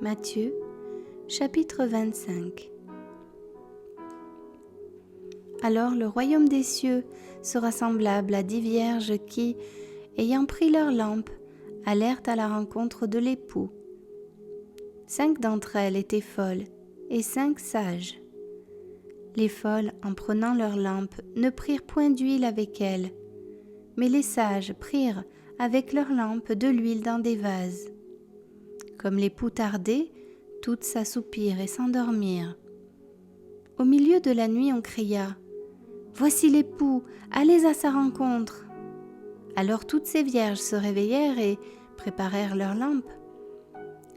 Matthieu, chapitre 25. Alors le royaume des cieux sera semblable à 10 vierges qui, ayant pris leurs lampes, allèrent à la rencontre de l'époux. 5 d'entre elles étaient folles et 5 sages. Les folles, en prenant leurs lampes, ne prirent point d'huile avec elles, mais les sages prirent avec leurs lampes de l'huile dans des vases. Comme l'époux tardait, toutes s'assoupirent et s'endormirent. Au milieu de la nuit, on cria « Voici l'époux, allez à sa rencontre !» Alors toutes ces vierges se réveillèrent et préparèrent leurs lampes.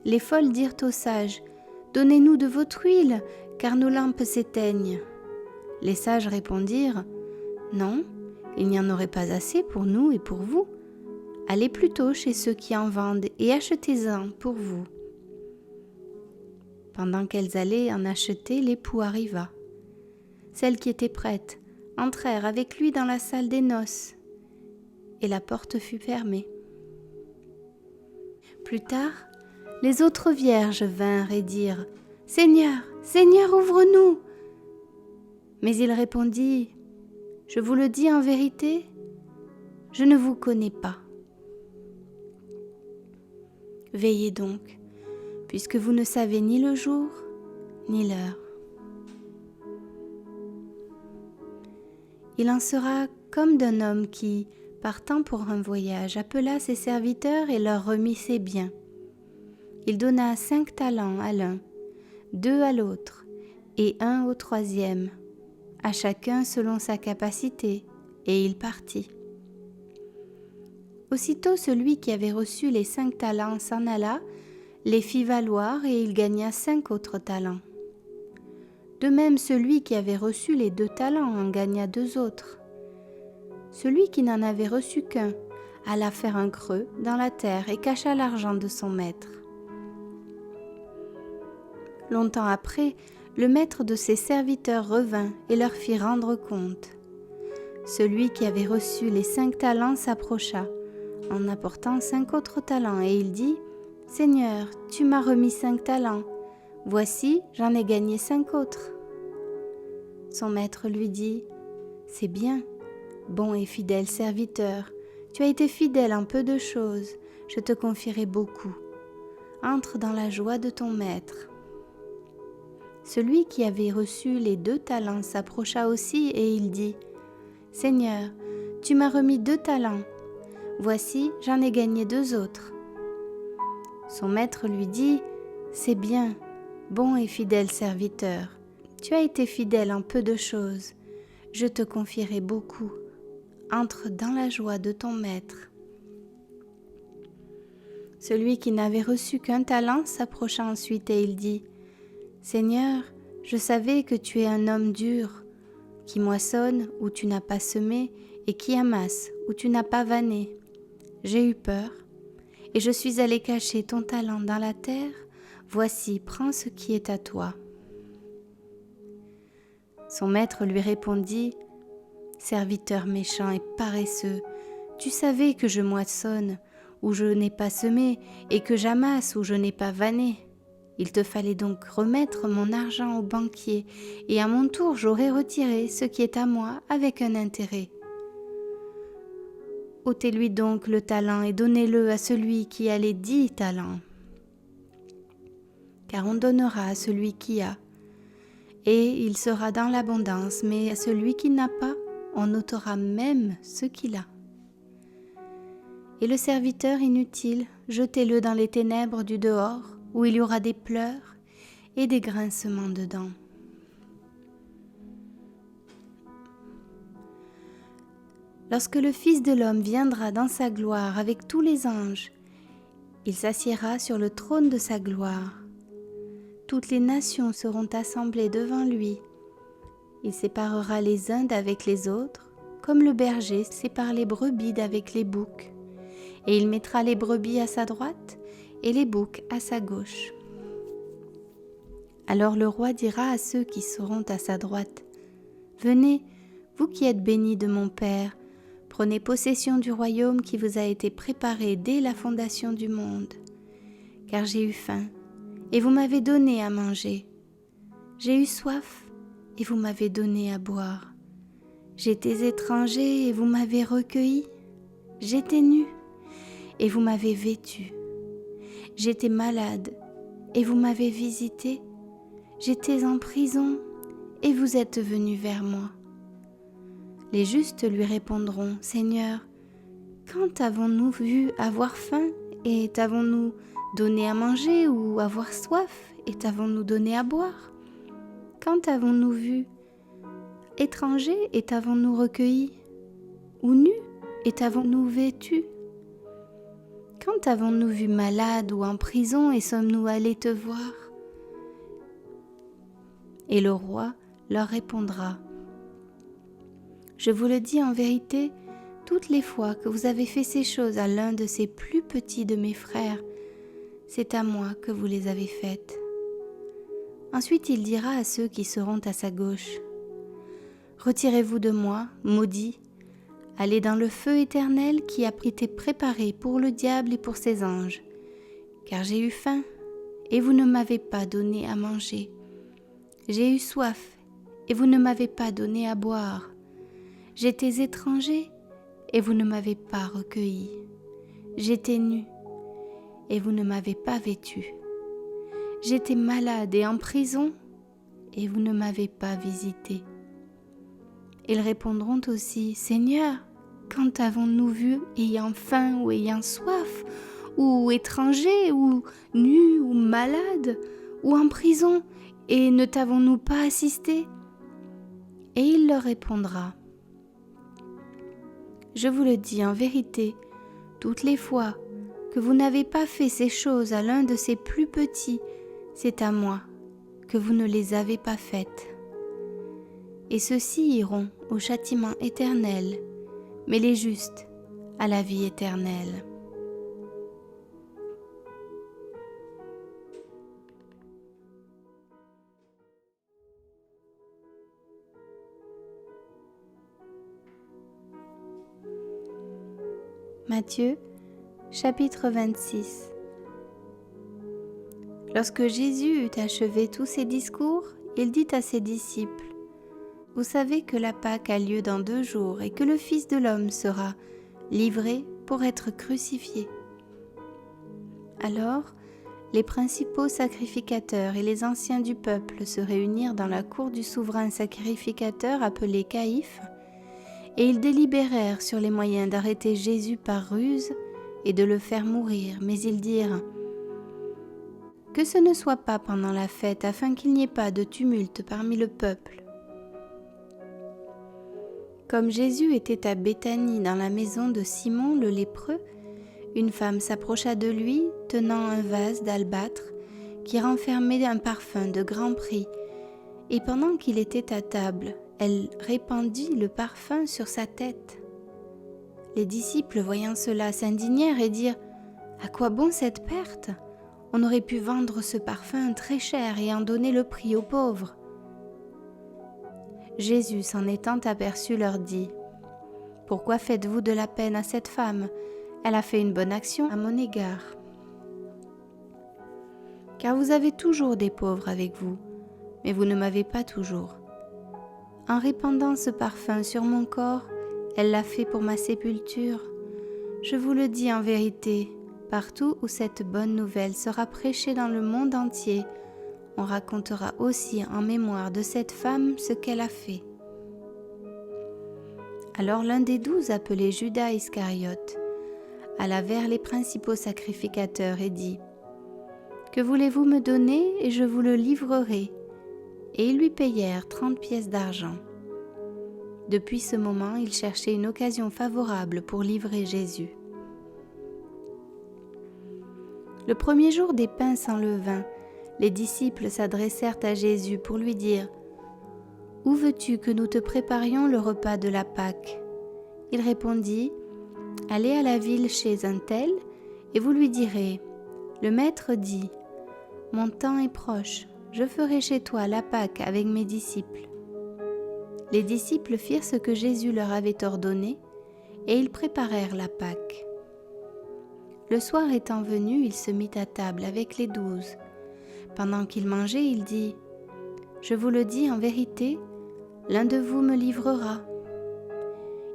Les folles dirent aux sages « Donnez-nous de votre huile, car nos lampes s'éteignent. » Les sages répondirent « Non, il n'y en aurait pas assez pour nous et pour vous. Allez plutôt chez ceux qui en vendent et achetez-en pour vous. » Pendant qu'elles allaient en acheter, l'époux arriva. Celles qui étaient prêtes entrèrent avec lui dans la salle des noces, et la porte fut fermée. Plus tard, les autres vierges vinrent et dirent « Seigneur, Seigneur, ouvre-nous !» Mais il répondit « Je vous le dis en vérité, je ne vous connais pas. Veillez donc, puisque vous ne savez ni le jour, ni l'heure. Il en sera comme d'un homme qui, partant pour un voyage, appela ses serviteurs et leur remit ses biens. Il donna 5 talents à l'un, 2 à l'autre, et 1 au troisième, à chacun selon sa capacité, et il partit. Aussitôt celui qui avait reçu les 5 talents s'en alla, les fit valoir, et il gagna 5 autres talents. De même, celui qui avait reçu les 2 talents en gagna 2 autres. Celui qui n'en avait reçu qu'un alla faire un creux dans la terre et cacha l'argent de son maître. Longtemps après, le maître de ses serviteurs revint et leur fit rendre compte. Celui qui avait reçu les 5 talents s'approcha, en apportant 5 autres talents, et il dit « Seigneur, tu m'as remis 5 talents, voici, j'en ai gagné 5 autres. » Son maître lui dit « C'est bien, bon et fidèle serviteur, tu as été fidèle en peu de choses, je te confierai beaucoup. Entre dans la joie de ton maître. » Celui qui avait reçu les 2 talents s'approcha aussi, et il dit « Seigneur, tu m'as remis 2 talents, voici, j'en ai gagné 2 autres. » Son maître lui dit « C'est bien, bon et fidèle serviteur, tu as été fidèle en peu de choses, je te confierai beaucoup. Entre dans la joie de ton maître. » Celui qui n'avait reçu qu'un talent s'approcha ensuite, et il dit « Seigneur, je savais que tu es un homme dur, qui moissonne où tu n'as pas semé et qui amasse où tu n'as pas vanné. J'ai eu peur, et je suis allé cacher ton talent dans la terre. Voici, prends ce qui est à toi. » Son maître lui répondit « Serviteur méchant et paresseux, tu savais que je moissonne où je n'ai pas semé et que j'amasse où je n'ai pas vanné. Il te fallait donc remettre mon argent au banquier, et à mon tour j'aurais retiré ce qui est à moi avec un intérêt. Ôtez-lui donc le talent et donnez-le à celui qui a les 10 talents. Car on donnera à celui qui a, et il sera dans l'abondance, mais à celui qui n'a pas, on ôtera même ce qu'il a. Et le serviteur inutile, jetez-le dans les ténèbres du dehors, où il y aura des pleurs et des grincements de dents. Lorsque le Fils de l'homme viendra dans sa gloire avec tous les anges, il s'assiera sur le trône de sa gloire. Toutes les nations seront assemblées devant lui. Il séparera les uns d'avec les autres, comme le berger sépare les brebis d'avec les boucs. Et il mettra les brebis à sa droite et les boucs à sa gauche. Alors le roi dira à ceux qui seront à sa droite, « Venez, vous qui êtes bénis de mon Père, prenez possession du royaume qui vous a été préparé dès la fondation du monde. Car j'ai eu faim, et vous m'avez donné à manger. J'ai eu soif, et vous m'avez donné à boire. J'étais étranger, et vous m'avez recueilli. J'étais nu, et vous m'avez vêtu. J'étais malade, et vous m'avez visité. J'étais en prison, et vous êtes venu vers moi. Les justes lui répondront, Seigneur, quand avons-nous vu avoir faim, et t'avons-nous donné à manger, ou avoir soif, et t'avons-nous donné à boire? Quand avons-nous vu étranger, et t'avons-nous recueilli, ou nu, et t'avons-nous vêtu? Quand avons-nous vu malade ou en prison, et sommes-nous allés te voir? Et le roi leur répondra, Je vous le dis en vérité, toutes les fois que vous avez fait ces choses à l'un de ces plus petits de mes frères, c'est à moi que vous les avez faites. Ensuite il dira à ceux qui seront à sa gauche, Retirez-vous de moi, maudits, allez dans le feu éternel qui a été préparé pour le diable et pour ses anges. Car j'ai eu faim, et vous ne m'avez pas donné à manger. J'ai eu soif, et vous ne m'avez pas donné à boire. J'étais étranger, et vous ne m'avez pas recueilli. J'étais nu, et vous ne m'avez pas vêtu. J'étais malade et en prison, et vous ne m'avez pas visité. Ils répondront aussi, Seigneur, quand avons-nous vu ayant faim ou ayant soif, ou étranger, ou nu, ou malade, ou en prison, et ne t'avons-nous pas assisté? Et il leur répondra, Je vous le dis en vérité, toutes les fois que vous n'avez pas fait ces choses à l'un de ces plus petits, c'est à moi que vous ne les avez pas faites. Et ceux-ci iront au châtiment éternel, mais les justes à la vie éternelle. Matthieu, chapitre 26. Lorsque Jésus eut achevé tous ses discours, il dit à ses disciples, Vous savez que la Pâque a lieu dans 2 jours et que le Fils de l'homme sera livré pour être crucifié. Alors, les principaux sacrificateurs et les anciens du peuple se réunirent dans la cour du souverain sacrificateur appelé Caïphe, et ils délibérèrent sur les moyens d'arrêter Jésus par ruse et de le faire mourir, mais ils dirent « Que ce ne soit pas pendant la fête, afin qu'il n'y ait pas de tumulte parmi le peuple. » Comme Jésus était à Béthanie dans la maison de Simon le lépreux, une femme s'approcha de lui, tenant un vase d'albâtre qui renfermait un parfum de grand prix, et pendant qu'il était à table, elle répandit le parfum sur sa tête. Les disciples, voyant cela, s'indignèrent et dirent « À quoi bon cette perte? On aurait pu vendre ce parfum très cher et en donner le prix aux pauvres. » Jésus, s'en étant aperçu, leur dit « Pourquoi faites-vous de la peine à cette femme? Elle a fait une bonne action à mon égard. Car vous avez toujours des pauvres avec vous, mais vous ne m'avez pas toujours. En répandant ce parfum sur mon corps, elle l'a fait pour ma sépulture. Je vous le dis en vérité, partout où cette bonne nouvelle sera prêchée dans le monde entier, on racontera aussi en mémoire de cette femme ce qu'elle a fait. » Alors l'un des 12, appelé Judas Iscariote, alla vers les principaux sacrificateurs et dit « Que voulez-vous me donner et je vous le livrerai ?» Et ils lui payèrent 30 pièces d'argent. Depuis ce moment, il cherchait une occasion favorable pour livrer Jésus. Le premier jour des pains sans levain, les disciples s'adressèrent à Jésus pour lui dire « Où veux-tu que nous te préparions le repas de la Pâque ?» Il répondit « Allez à la ville chez un tel, et vous lui direz « Le Maître dit, mon temps est proche, je ferai chez toi la Pâque avec mes disciples. » Les disciples firent ce que Jésus leur avait ordonné, et ils préparèrent la Pâque. Le soir étant venu, il se mit à table avec les 12. Pendant qu'il mangeait, il dit : « Je vous le dis en vérité, l'un de vous me livrera. »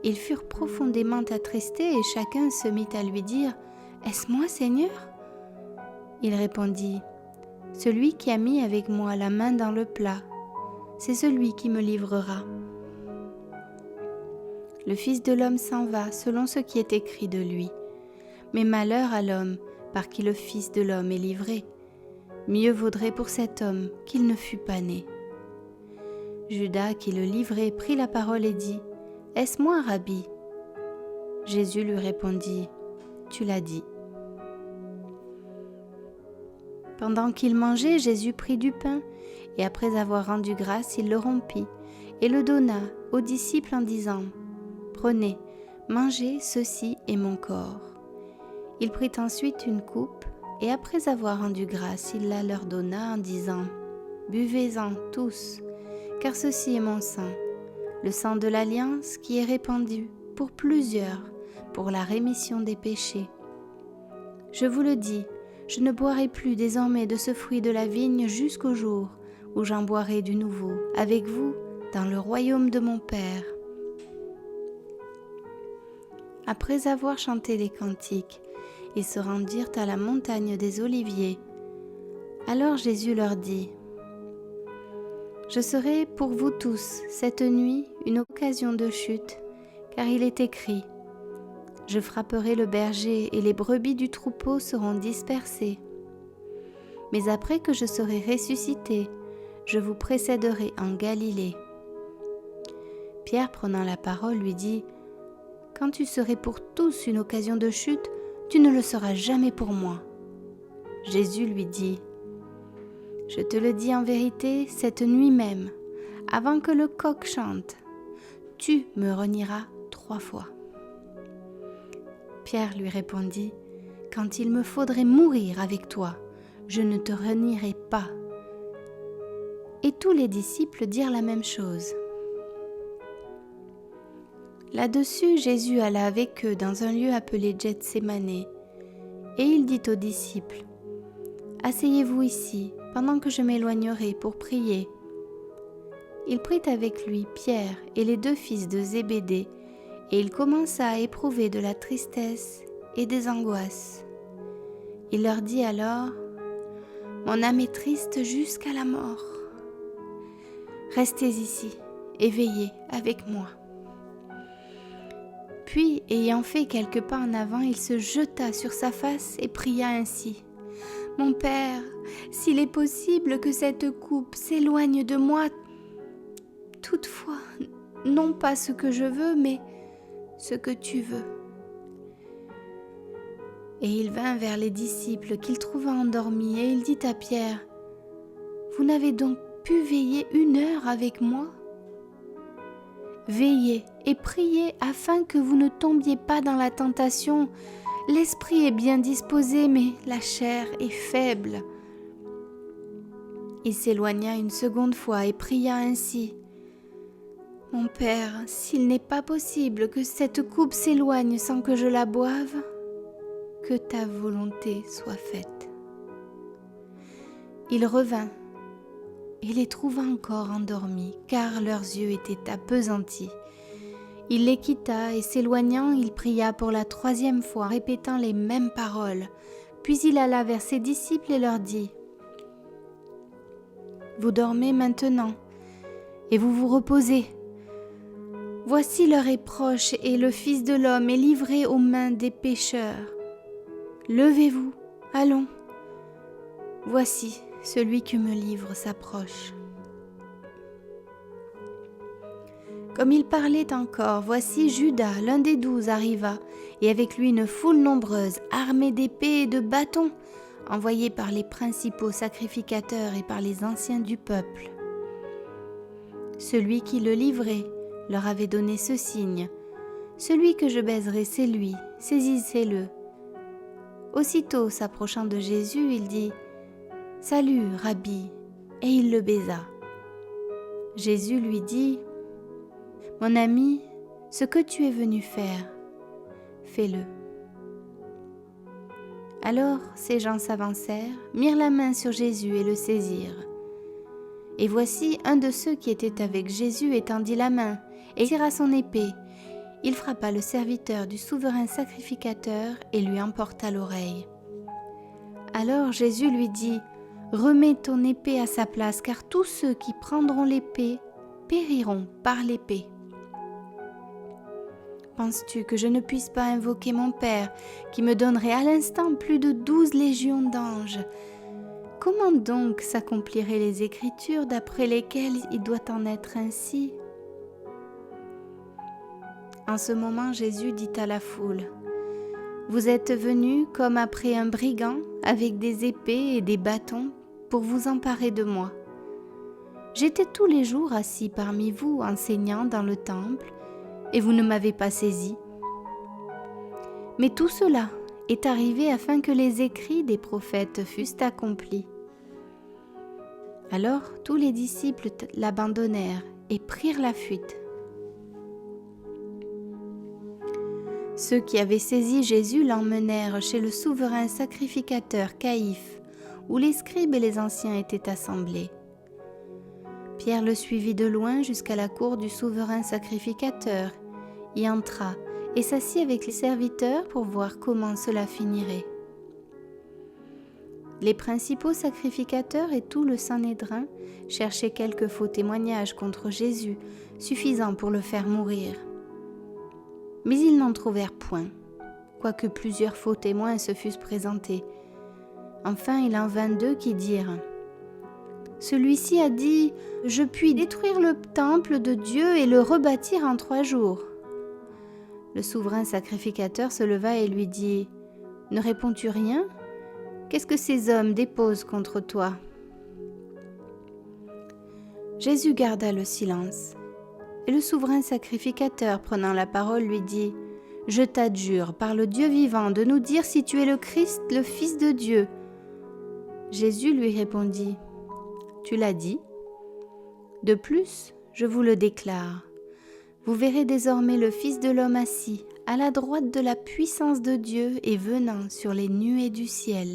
Ils furent profondément attristés et chacun se mit à lui dire : « Est-ce moi, Seigneur ?» Il répondit : « Celui qui a mis avec moi la main dans le plat, c'est celui qui me livrera. » Le Fils de l'homme s'en va selon ce qui est écrit de lui. Mais malheur à l'homme par qui le Fils de l'homme est livré. Mieux vaudrait pour cet homme qu'il ne fût pas né. Judas, qui le livrait, prit la parole et dit : « Est-ce moi, Rabbi ?» Jésus lui répondit : « Tu l'as dit. » Pendant qu'il mangeait, Jésus prit du pain, et après avoir rendu grâce, il le rompit, et le donna aux disciples en disant : « Prenez, mangez, ceci est mon corps. » Il prit ensuite une coupe, et après avoir rendu grâce, il la leur donna en disant : « Buvez-en tous, car ceci est mon sang, le sang de l'alliance qui est répandu pour plusieurs, pour la rémission des péchés. Je vous le dis, je ne boirai plus désormais de ce fruit de la vigne jusqu'au jour où j'en boirai du nouveau avec vous dans le royaume de mon Père. » Après avoir chanté les cantiques, ils se rendirent à la montagne des Oliviers. Alors Jésus leur dit : « Je serai pour vous tous cette nuit une occasion de chute, car il est écrit : Je frapperai le berger et les brebis du troupeau seront dispersées. Mais après que je serai ressuscité, je vous précéderai en Galilée. » Pierre, prenant la parole, lui dit : « Quand tu serais pour tous une occasion de chute, tu ne le seras jamais pour moi. » Jésus lui dit : « Je te le dis en vérité, cette nuit même, avant que le coq chante, tu me renieras 3 fois. » Pierre lui répondit : « Quand il me faudrait mourir avec toi, je ne te renierai pas. » Et tous les disciples dirent la même chose. Là-dessus, Jésus alla avec eux dans un lieu appelé Gethsémanée, et il dit aux disciples : « Asseyez-vous ici, pendant que je m'éloignerai pour prier. » Il prit avec lui Pierre et les 2 fils de Zébédée, et il commença à éprouver de la tristesse et des angoisses. Il leur dit alors : « Mon âme est triste jusqu'à la mort. Restez ici et veillez avec moi. » Puis, ayant fait quelques pas en avant, il se jeta sur sa face et pria ainsi : « Mon Père, s'il est possible que cette coupe s'éloigne de moi, toutefois, non pas ce que je veux, mais ce que tu veux. » Et il vint vers les disciples qu'il trouva endormis, et il dit à Pierre : « Vous n'avez donc pu veiller 1 heure avec moi ? Veillez et priez afin que vous ne tombiez pas dans la tentation. L'esprit est bien disposé, mais la chair est faible. » Il s'éloigna une seconde fois et pria ainsi : « Mon Père, s'il n'est pas possible que cette coupe s'éloigne sans que je la boive, que ta volonté soit faite. » Il revint et les trouva encore endormis, car leurs yeux étaient appesantis. Il les quitta et s'éloignant, il pria pour la 3e fois, répétant les mêmes paroles. Puis il alla vers ses disciples et leur dit : « Vous dormez maintenant et vous vous reposez. Voici l'heure est proche et le Fils de l'homme est livré aux mains des pécheurs. Levez-vous, allons. Voici, celui qui me livre s'approche. » Comme il parlait encore, voici Judas, l'un des 12, arriva, et avec lui une foule nombreuse, armée d'épées et de bâtons, envoyés par les principaux sacrificateurs et par les anciens du peuple. Celui qui le livrait leur avait donné ce signe : « Celui que je baiserai, c'est lui, saisissez-le. » Aussitôt s'approchant de Jésus, il dit : « Salut, Rabbi !» et il le baisa. Jésus lui dit : « Mon ami, ce que tu es venu faire, fais-le. » Alors ces gens s'avancèrent, mirent la main sur Jésus et le saisirent. Et voici un de ceux qui étaient avec Jésus étendit la main et tira son épée. Il frappa le serviteur du souverain sacrificateur et lui emporta l'oreille. Alors Jésus lui dit, « Remets ton épée à sa place, car tous ceux qui prendront l'épée périront par l'épée. » Penses-tu que je ne puisse pas invoquer mon Père, qui me donnerait à l'instant plus de 12 légions d'anges? Comment donc s'accompliraient les Écritures d'après lesquelles il doit en être ainsi? En ce moment, Jésus dit à la foule, « Vous êtes venus comme après un brigand, avec des épées et des bâtons, pour vous emparer de moi. J'étais tous les jours assis parmi vous, enseignant dans le temple, et vous ne m'avez pas saisi. Mais tout cela est arrivé afin que les écrits des prophètes fussent accomplis. » Alors tous les disciples l'abandonnèrent et prirent la fuite. Ceux qui avaient saisi Jésus l'emmenèrent chez le souverain sacrificateur Caïphe, où les scribes et les anciens étaient assemblés. Pierre le suivit de loin jusqu'à la cour du souverain sacrificateur, y entra et s'assit avec les serviteurs pour voir comment cela finirait. Les principaux sacrificateurs et tout le Sanhédrin cherchaient quelques faux témoignages contre Jésus, suffisants pour le faire mourir. Mais ils n'en trouvèrent point, quoique plusieurs faux témoins se fussent présentés. Enfin, il en vint deux qui dirent « Celui-ci a dit « Je puis détruire le temple de Dieu et le rebâtir en 3 jours. » Le souverain sacrificateur se leva et lui dit « Ne réponds-tu rien ? Qu'est-ce que ces hommes déposent contre toi ?» Jésus garda le silence. Et le souverain sacrificateur, prenant la parole, lui dit « Je t'adjure, par le Dieu vivant, de nous dire si tu es le Christ, le Fils de Dieu. » Jésus lui répondit « Tu l'as dit. De plus, je vous le déclare. Vous verrez désormais le Fils de l'homme assis, à la droite de la puissance de Dieu et venant sur les nuées du ciel. »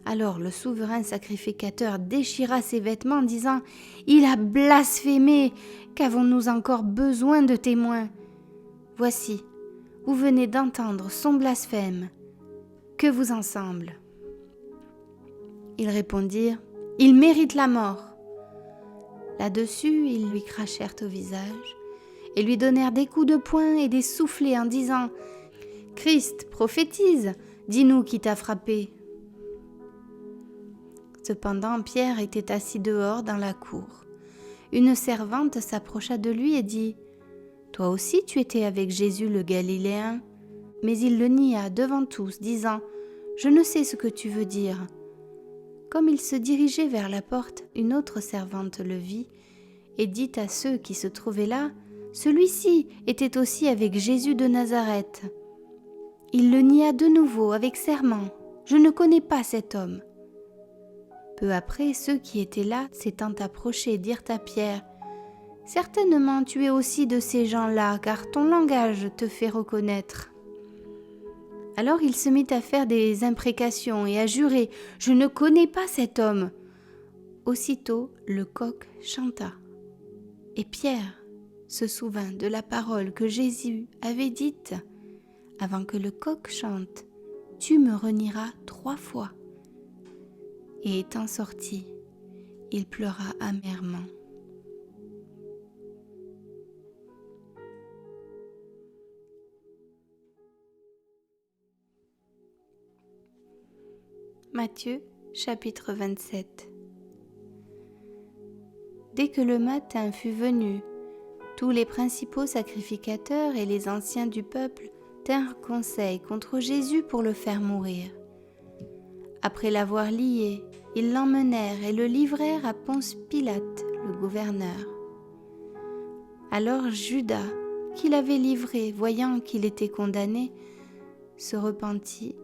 Alors le souverain sacrificateur déchira ses vêtements, disant « Il a blasphémé, qu'avons-nous encore besoin de témoins? Voici, vous venez d'entendre son blasphème. Que vous en semble ?» Ils répondirent « Il mérite la mort. » Là-dessus, ils lui crachèrent au visage et lui donnèrent des coups de poing et des soufflets en disant « Christ, prophétise, dis-nous qui t'a frappé. » Cependant, Pierre était assis dehors dans la cour. Une servante s'approcha de lui et dit « Toi aussi tu étais avec Jésus le Galiléen ?» Mais il le nia devant tous, disant « Je ne sais ce que tu veux dire. » Comme il se dirigeait vers la porte, une autre servante le vit et dit à ceux qui se trouvaient là « Celui-ci était aussi avec Jésus de Nazareth. » Il le nia de nouveau avec serment « Je ne connais pas cet homme. » Peu après, ceux qui étaient là, s'étant approchés, dirent à Pierre « Certainement tu es aussi de ces gens-là, car ton langage te fait reconnaître. » Alors il se mit à faire des imprécations et à jurer « Je ne connais pas cet homme. » Aussitôt le coq chanta. Et Pierre se souvint de la parole que Jésus avait dite « Avant que le coq chante, tu me renieras 3 fois. » Et étant sorti, il pleura amèrement. Matthieu, chapitre 27. Dès que le matin fut venu, tous les principaux sacrificateurs et les anciens du peuple tinrent conseil contre Jésus pour le faire mourir. Après l'avoir lié, ils l'emmenèrent et le livrèrent à Ponce Pilate, le gouverneur. Alors Judas, qui l'avait livré, voyant qu'il était condamné, se repentit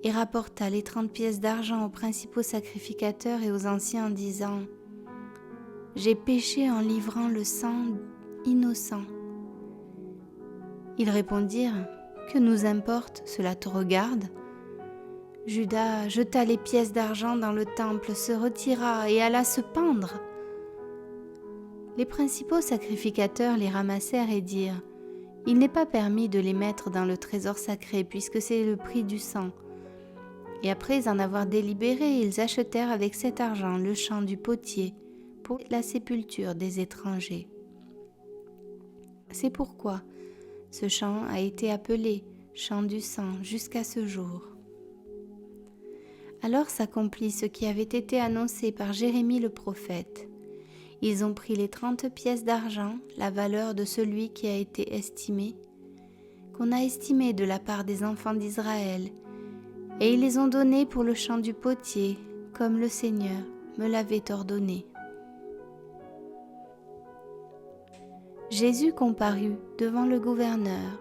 et rapporta les 30 pièces d'argent aux principaux sacrificateurs et aux anciens en disant « J'ai péché en livrant le sang innocent. » Ils répondirent « Que nous importe, cela te regarde. » Judas jeta les pièces d'argent dans le temple, se retira et alla se pendre. Les principaux sacrificateurs les ramassèrent et dirent : « Il n'est pas permis de les mettre dans le trésor sacré, puisque c'est le prix du sang. » Et après en avoir délibéré, ils achetèrent avec cet argent le champ du potier pour la sépulture des étrangers. C'est pourquoi ce champ a été appelé champ du sang jusqu'à ce jour. Alors s'accomplit ce qui avait été annoncé par Jérémie le prophète. Ils ont pris les 30 pièces d'argent, la valeur de celui qui a été estimé, qu'on a estimé de la part des enfants d'Israël, et ils les ont donnés pour le champ du potier, comme le Seigneur me l'avait ordonné. Jésus comparut devant le gouverneur.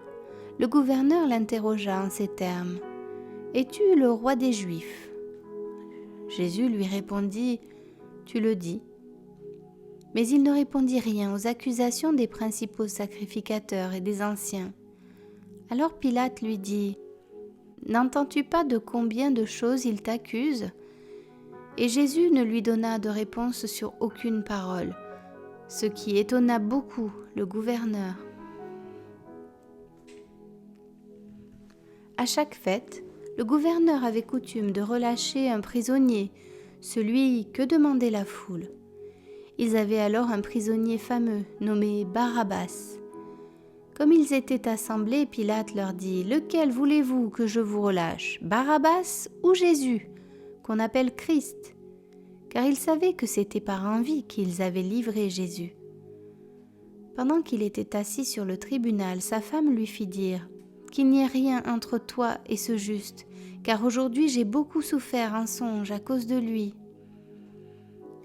Le gouverneur l'interrogea en ces termes : « Es-tu le roi des Juifs ?» Jésus lui répondit : « Tu le dis. » Mais il ne répondit rien aux accusations des principaux sacrificateurs et des anciens. Alors Pilate lui dit : « N'entends-tu pas de combien de choses il t'accuse ?» Et Jésus ne lui donna de réponse sur aucune parole, ce qui étonna beaucoup le gouverneur. À chaque fête, le gouverneur avait coutume de relâcher un prisonnier, celui que demandait la foule. Ils avaient alors un prisonnier fameux, nommé Barabbas. Comme ils étaient assemblés, Pilate leur dit : « Lequel voulez-vous que je vous relâche, Barabbas ou Jésus, qu'on appelle Christ ?» Car ils savaient que c'était par envie qu'ils avaient livré Jésus. Pendant qu'il était assis sur le tribunal, sa femme lui fit dire : « Qu'il n'y ait rien entre toi et ce juste, car aujourd'hui j'ai beaucoup souffert en songe à cause de lui. »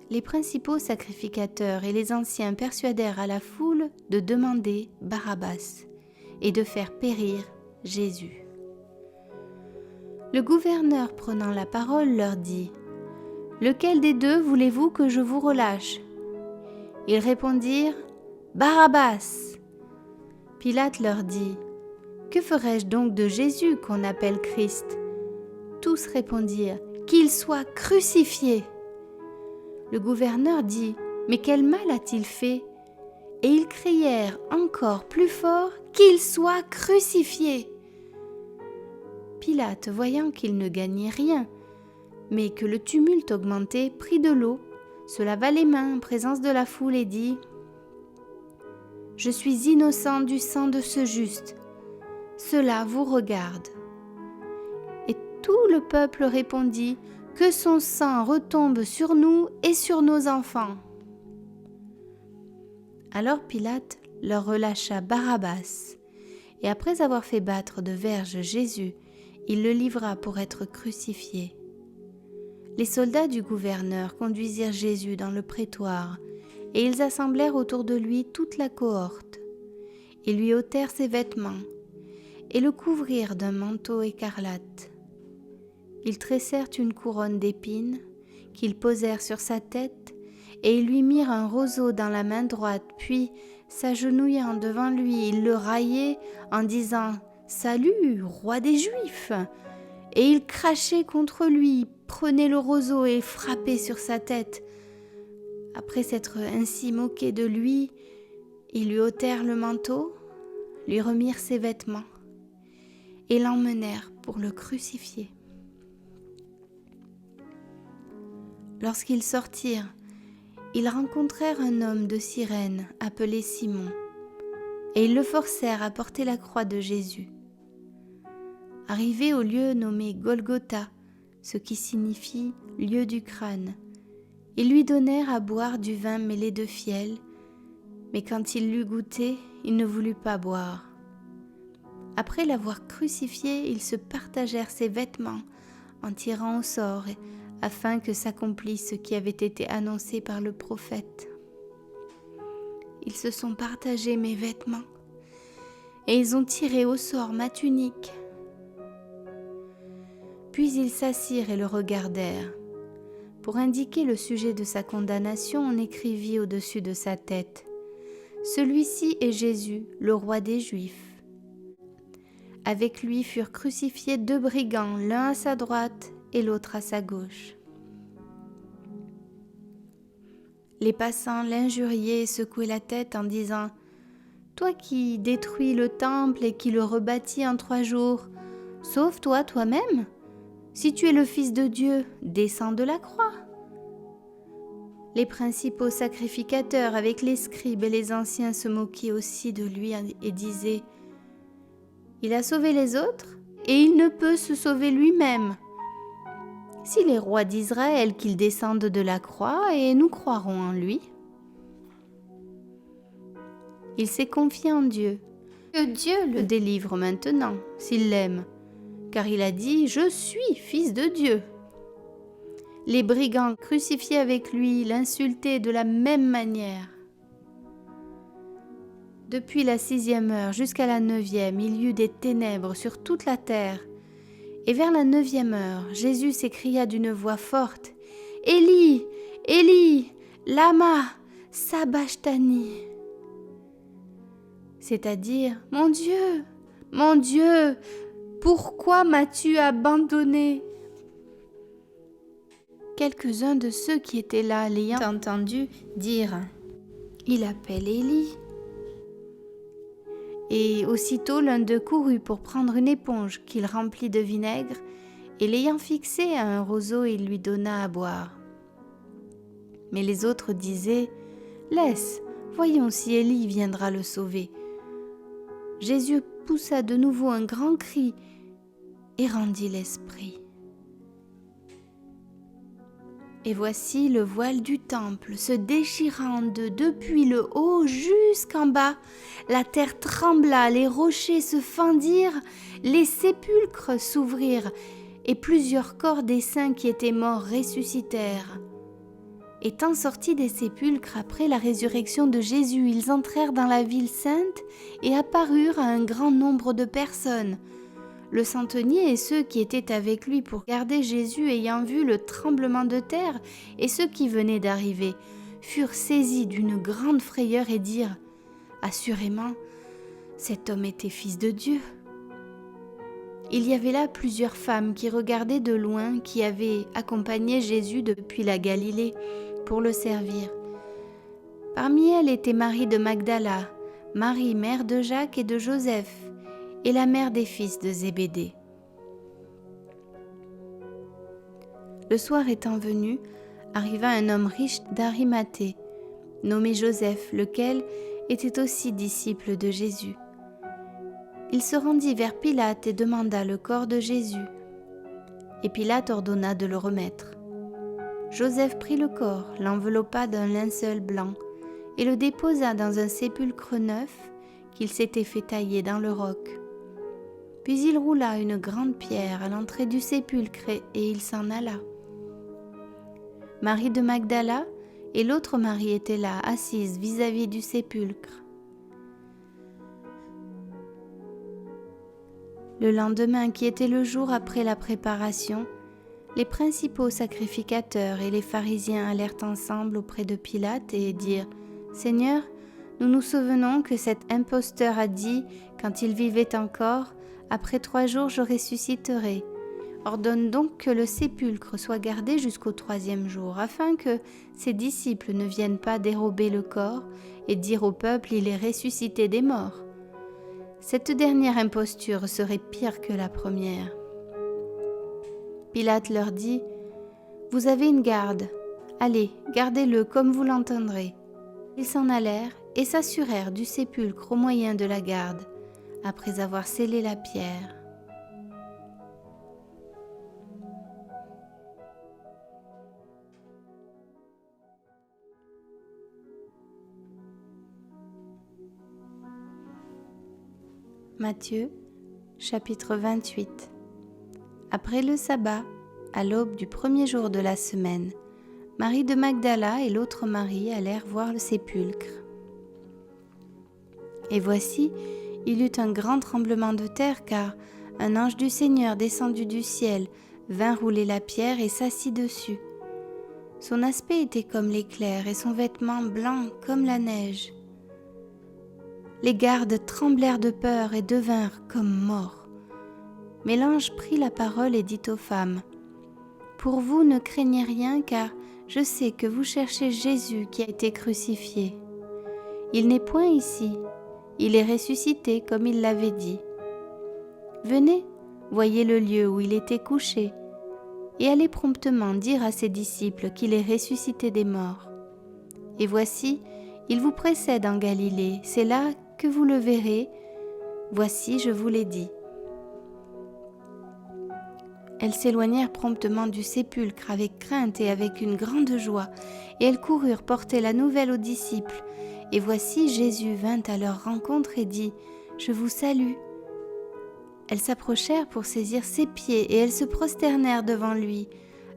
Les principaux sacrificateurs et les anciens persuadèrent à la foule de demander Barabbas et de faire périr Jésus. Le gouverneur, prenant la parole, leur dit : « Lequel des deux voulez-vous que je vous relâche ?» Ils répondirent : « Barabbas !» Pilate leur dit : « Que ferai-je donc de Jésus qu'on appelle Christ ?» Tous répondirent : « Qu'il soit crucifié !» Le gouverneur dit : « Mais quel mal a-t-il fait ?» Et ils crièrent encore plus fort : « Qu'il soit crucifié !» Pilate, voyant qu'il ne gagnait rien, mais que le tumulte augmentait, prit de l'eau, se lava les mains en présence de la foule et dit : « Je suis innocent du sang de ce juste. Cela vous regarde. » Et tout le peuple répondit : « Que son sang retombe sur nous et sur nos enfants. » Alors Pilate leur relâcha Barabbas, et après avoir fait battre de verges Jésus, il le livra pour être crucifié. Les soldats du gouverneur conduisirent Jésus dans le prétoire, et ils assemblèrent autour de lui toute la cohorte. Ils lui ôtèrent ses vêtements, et le couvrirent d'un manteau écarlate. Ils tressèrent une couronne d'épines, qu'ils posèrent sur sa tête, et ils lui mirent un roseau dans la main droite, puis, s'agenouillant devant lui, ils le raillaient en disant : « Salut, roi des Juifs !» Et ils crachaient contre lui, prenaient le roseau et frappaient sur sa tête. Après s'être ainsi moqués de lui, ils lui ôtèrent le manteau, lui remirent ses vêtements, et l'emmenèrent pour le crucifier. Lorsqu'ils sortirent, ils rencontrèrent un homme de Cyrène appelé Simon, et ils le forcèrent à porter la croix de Jésus. Arrivés au lieu nommé Golgotha, ce qui signifie lieu du crâne, ils lui donnèrent à boire du vin mêlé de fiel, mais quand il l'eut goûté, il ne voulut pas boire. Après l'avoir crucifié, ils se partagèrent ses vêtements en tirant au sort, afin que s'accomplisse ce qui avait été annoncé par le prophète. Ils se sont partagés mes vêtements, et ils ont tiré au sort ma tunique. Puis ils s'assirent et le regardèrent. Pour indiquer le sujet de sa condamnation, on écrivit au-dessus de sa tête : « Celui-ci est Jésus, le roi des Juifs. » Avec lui furent crucifiés 2 brigands, l'un à sa droite et l'autre à sa gauche. Les passants l'injuriaient et secouaient la tête en disant « Toi qui détruis le temple et qui le rebâtis en 3 jours, sauve-toi toi-même. Si tu es le Fils de Dieu, descends de la croix. » Les principaux sacrificateurs avec les scribes et les anciens se moquaient aussi de lui et disaient « Il a sauvé les autres et il ne peut se sauver lui-même. S'il est roi d'Israël, qu'il descende de la croix et nous croirons en lui. » Il s'est confié en Dieu. Que Dieu le délivre maintenant, s'il l'aime, car il a dit « Je suis fils de Dieu ». Les brigands crucifiés avec lui l'insultaient de la même manière. Depuis la 6e heure jusqu'à la 9e, il y eut des ténèbres sur toute la terre. Et vers la 9e heure, Jésus s'écria d'une voix forte « Élie, Élie, lama sabachthani » c'est-à-dire « Mon Dieu, pourquoi m'as-tu abandonné ?» Quelques-uns de ceux qui étaient là, l'ayant entendu, dirent « Il appelle Élie ». Et aussitôt l'un d'eux courut pour prendre une éponge qu'il remplit de vinaigre, et l'ayant fixée à un roseau, il lui donna à boire. Mais les autres disaient « Laisse, voyons si Élie viendra le sauver. » Jésus poussa de nouveau un grand cri et rendit l'esprit. Et voici le voile du temple se déchirant en deux depuis le haut jusqu'en bas. La terre trembla, les rochers se fendirent, les sépulcres s'ouvrirent, et plusieurs corps des saints qui étaient morts ressuscitèrent. Étant sortis des sépulcres après la résurrection de Jésus, ils entrèrent dans la ville sainte et apparurent à un grand nombre de personnes. Le centenier et ceux qui étaient avec lui pour garder Jésus ayant vu le tremblement de terre et ceux qui venaient d'arriver furent saisis d'une grande frayeur et dirent « Assurément, cet homme était fils de Dieu. » Il y avait là plusieurs femmes qui regardaient de loin, qui avaient accompagné Jésus depuis la Galilée pour le servir. Parmi elles était Marie de Magdala, Marie, mère de Jacques et de Joseph, et la mère des fils de Zébédée. Le soir étant venu, arriva un homme riche d'Arimathée, nommé Joseph, lequel était aussi disciple de Jésus. Il se rendit vers Pilate et demanda le corps de Jésus. Et Pilate ordonna de le remettre. Joseph prit le corps, l'enveloppa d'un linceul blanc et le déposa dans un sépulcre neuf qu'il s'était fait tailler dans le roc. Puis il roula une grande pierre à l'entrée du sépulcre et il s'en alla. Marie de Magdala et l'autre Marie étaient là, assises vis-à-vis du sépulcre. Le lendemain, qui était le jour après la préparation, les principaux sacrificateurs et les pharisiens allèrent ensemble auprès de Pilate et dirent « Seigneur, nous nous souvenons que cet imposteur a dit, quand il vivait encore, « Après 3 jours je ressusciterai ». Ordonne donc que le sépulcre soit gardé jusqu'au 3e jour, afin que ses disciples ne viennent pas dérober le corps et dire au peuple « Il est ressuscité des morts ». Cette dernière imposture serait pire que la première. Pilate leur dit « Vous avez une garde, allez, gardez-le comme vous l'entendrez. » Ils s'en allèrent et s'assurèrent du sépulcre au moyen de la garde, après avoir scellé la pierre. Matthieu, chapitre 28. Après le sabbat, à l'aube du 1er jour de la semaine, Marie de Magdala et l'autre Marie allèrent voir le sépulcre. Et voici, il eut un grand tremblement de terre, car un ange du Seigneur descendu du ciel vint rouler la pierre et s'assit dessus. Son aspect était comme l'éclair et son vêtement blanc comme la neige. Les gardes tremblèrent de peur et devinrent comme morts. Mais l'ange prit la parole et dit aux femmes, « Pour vous, ne craignez rien, car je sais que vous cherchez Jésus qui a été crucifié. Il n'est point ici, il est ressuscité comme il l'avait dit. Venez, voyez le lieu où il était couché, et allez promptement dire à ses disciples qu'il est ressuscité des morts. Et voici, il vous précède en Galilée, c'est là que vous le verrez. Voici, je vous l'ai dit. » Elles s'éloignèrent promptement du sépulcre avec crainte et avec une grande joie, et elles coururent porter la nouvelle aux disciples. Et voici, Jésus vint à leur rencontre et dit, « Je vous salue. » Elles s'approchèrent pour saisir ses pieds, et elles se prosternèrent devant lui.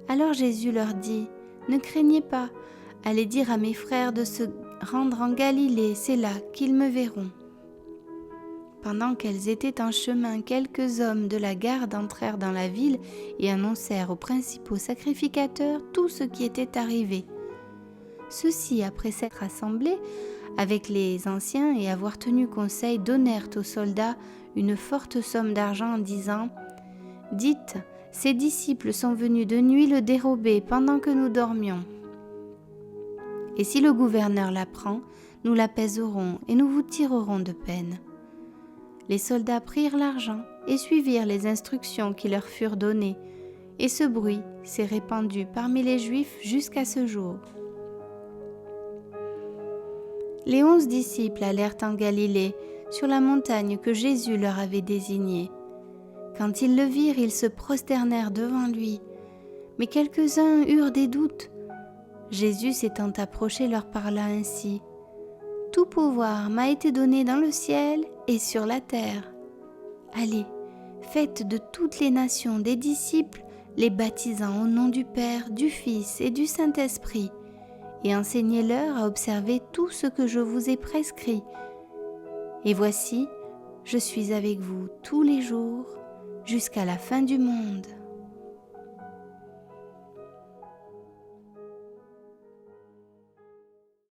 Alors Jésus leur dit, « Ne craignez pas, allez dire à mes frères de se rendre en Galilée, c'est là qu'ils me verront. » Pendant qu'elles étaient en chemin, quelques hommes de la garde entrèrent dans la ville et annoncèrent aux principaux sacrificateurs tout ce qui était arrivé. Ceux-ci, après s'être assemblés avec les anciens et avoir tenu conseil, donnèrent aux soldats une forte somme d'argent en disant « Dites, ces disciples sont venus de nuit le dérober pendant que nous dormions. Et si le gouverneur l'apprend, nous l'apaiserons et nous vous tirerons de peine. » Les soldats prirent l'argent et suivirent les instructions qui leur furent données, et ce bruit s'est répandu parmi les Juifs jusqu'à ce jour. Les 11 disciples allèrent en Galilée, sur la montagne que Jésus leur avait désignée. Quand ils le virent, ils se prosternèrent devant lui, mais quelques-uns eurent des doutes. Jésus s'étant approché leur parla ainsi. « Tout pouvoir m'a été donné dans le ciel et sur la terre. Allez, faites de toutes les nations des disciples, les baptisant au nom du Père, du Fils et du Saint-Esprit, et enseignez-leur à observer tout ce que je vous ai prescrit. Et voici, je suis avec vous tous les jours jusqu'à la fin du monde. »